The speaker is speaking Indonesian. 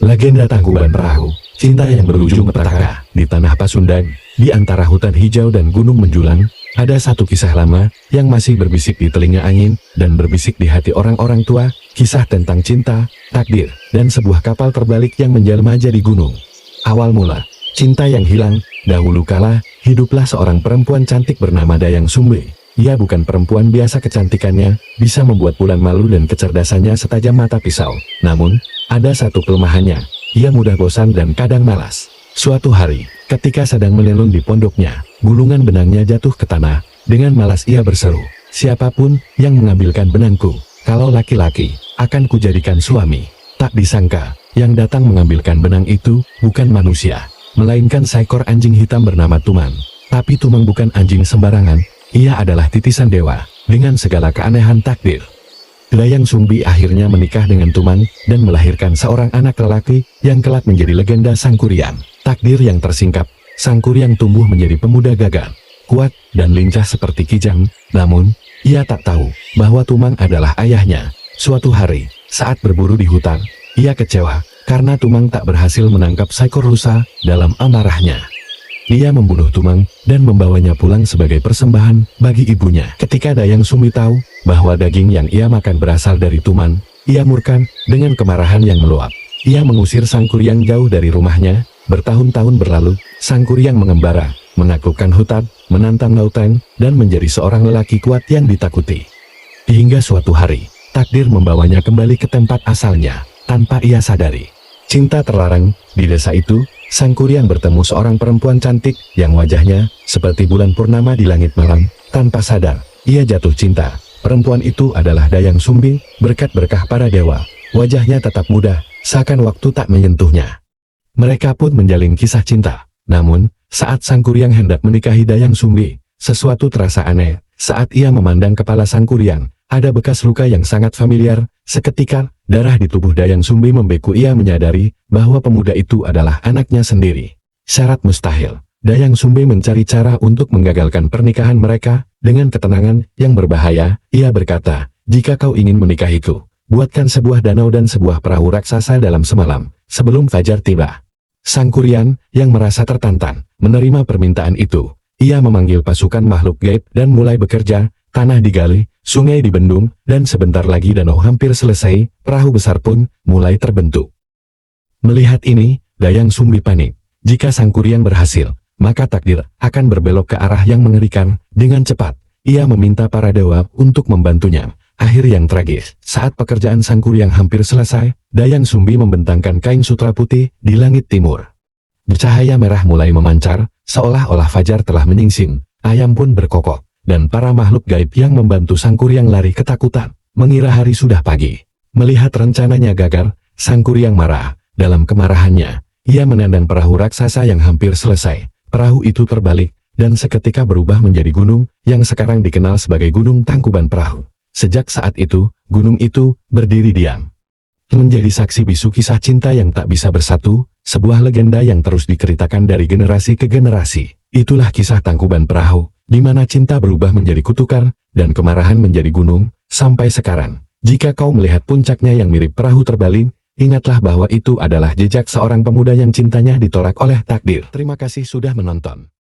Legenda Tangkuban Perahu, cinta yang berujung petaka. Di tanah Pasundan, di antara hutan hijau dan gunung menjulang, ada satu kisah lama yang masih berbisik di telinga angin dan berbisik di hati orang-orang tua, kisah tentang cinta, takdir, dan sebuah kapal terbalik yang menjelma jadi gunung. Awal mula, cinta yang hilang. Dahulu kala, hiduplah seorang perempuan cantik bernama Dayang Sumbe. Ia bukan perempuan biasa, kecantikannya bisa membuat bulan malu dan kecerdasannya setajam mata pisau. Namun, ada satu kelemahannya, ia mudah bosan dan kadang malas. Suatu hari, ketika sedang menelun di pondoknya, gulungan benangnya jatuh ke tanah. Dengan malas ia berseru, "Siapapun yang mengambilkan benangku, kalau laki-laki, akan kujadikan suami." Tak disangka, yang datang mengambilkan benang itu bukan manusia, melainkan seekor anjing hitam bernama Tumang. Tapi Tumang bukan anjing sembarangan, ia adalah titisan dewa, dengan segala keanehan takdir. Dayang Sumbi akhirnya menikah dengan Tumang, dan melahirkan seorang anak lelaki, yang kelak menjadi legenda Sangkuriang. Takdir yang tersingkap, Sangkuriang tumbuh menjadi pemuda gagah, kuat, dan lincah seperti Kijang. Namun, ia tak tahu, bahwa Tumang adalah ayahnya. Suatu hari, saat berburu di hutan, ia kecewa, karena Tumang tak berhasil menangkap seekor rusa. Dalam amarahnya, dia membunuh Tumang, dan membawanya pulang sebagai persembahan bagi ibunya. Ketika Dayang Sumbi tahu, bahwa daging yang ia makan berasal dari Tumang, ia murka, dengan kemarahan yang meluap. Ia mengusir Sangkuriang jauh dari rumahnya. Bertahun-tahun berlalu, Sangkuriang mengembara, menaklukkan hutan, menantang lautan, dan menjadi seorang lelaki kuat yang ditakuti. Hingga suatu hari, takdir membawanya kembali ke tempat asalnya, tanpa ia sadari. Cinta terlarang. Di desa itu, Sangkuriang bertemu seorang perempuan cantik, yang wajahnya seperti bulan purnama di langit malam. Tanpa sadar, ia jatuh cinta. Perempuan itu adalah Dayang Sumbi, berkat berkah para dewa. Wajahnya tetap muda, seakan waktu tak menyentuhnya. Mereka pun menjalin kisah cinta. Namun, saat Sangkuriang hendak menikahi Dayang Sumbi, sesuatu terasa aneh. Saat ia memandang kepala Sangkuriang, ada bekas luka yang sangat familiar. Seketika, darah di tubuh Dayang Sumbi membeku. Ia menyadari bahwa pemuda itu adalah anaknya sendiri. Syarat mustahil. Dayang Sumbi mencari cara untuk menggagalkan pernikahan mereka. Dengan ketenangan yang berbahaya, ia berkata, "Jika kau ingin menikahiku, buatkan sebuah danau dan sebuah perahu raksasa dalam semalam, sebelum fajar tiba." Sangkuriang, yang merasa tertantang, menerima permintaan itu. Ia memanggil pasukan makhluk gaib dan mulai bekerja. Tanah digali, sungai dibendung, dan sebentar lagi danau hampir selesai. Perahu besar pun mulai terbentuk. Melihat ini, Dayang Sumbi panik. Jika Sangkuriang berhasil, maka takdir akan berbelok ke arah yang mengerikan. Dengan cepat, ia meminta para dewa untuk membantunya. Akhir yang tragis, saat pekerjaan Sangkuriang hampir selesai, Dayang Sumbi membentangkan kain sutra putih di langit timur. Cahaya merah mulai memancar, seolah-olah fajar telah menyingsing. Ayam pun berkokok, dan para makhluk gaib yang membantu Sangkuriang lari ketakutan, mengira hari sudah pagi. Melihat rencananya gagal, Sangkuriang marah. Dalam kemarahannya, ia menendang perahu raksasa yang hampir selesai. Perahu itu terbalik, dan seketika berubah menjadi gunung, yang sekarang dikenal sebagai Gunung Tangkuban Perahu. Sejak saat itu, gunung itu berdiri diam. Menjadi saksi bisu kisah cinta yang tak bisa bersatu, sebuah legenda yang terus diceritakan dari generasi ke generasi. Itulah kisah Tangkuban Perahu, di mana cinta berubah menjadi kutukan, dan kemarahan menjadi gunung, sampai sekarang. Jika kau melihat puncaknya yang mirip perahu terbalik, ingatlah bahwa itu adalah jejak seorang pemuda yang cintanya ditolak oleh takdir. Terima kasih sudah menonton.